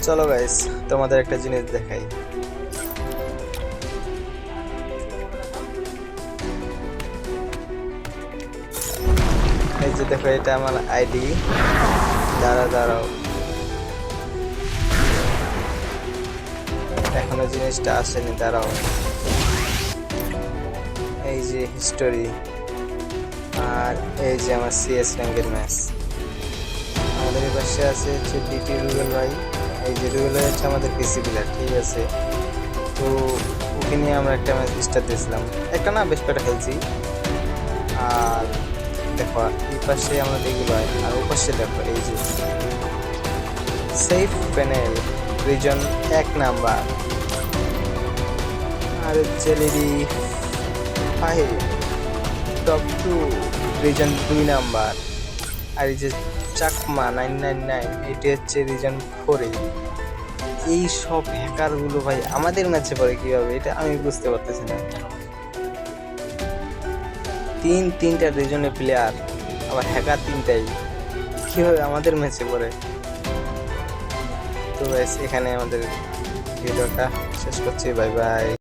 চলো গাইস, তোমাদের একটা জিনিস দেখাই। এই যে দেখো, এটা আমার আইডি। দাঁড়াও, এখনো জিনিসটা আসেনি, দাঁড়াও। এই যে হিস্টোরি, আর এই যে আমার সিএস র্যাঙ্কের ম্যাচ। আমাদের এই পাশে আছে হচ্ছে ডিটি রুবেল ভাই। এই যে রুবেল ভাই হচ্ছে আমাদের পিসি প্লেয়ার, ঠিক আছে। তো ওকে নিয়ে আমরা একটা ম্যাচ স্টার্ট দিয়েছিলাম, একটা না বেশ কটা খেলছি। আর দেখো এই পাশে আমরা দেখি ভাই, আর ও পাশে দেখো এই যে সেফ প্যানেল রিজন 1 নাম্বার, আর হচ্ছে লেডি 5 টপ 2 রিজন 2 নাম্বার। আর এই যে চাকমা 999, এটি হচ্ছে রিজন 4। এই সব হ্যাকার গুলো ভাই আমাদের ম্যাচে পড়ে কিভাবে, এটা আমি বুঝতে পারতেছি না। তিনটা রিজনের প্লেয়ার, আবার হ্যাকার তিনটাই, কিভাবে আমাদের ম্যাচে পড়ে। তো গাইস, এখানে আমাদের ভিডিওটা শেষ করছি। Bye bye.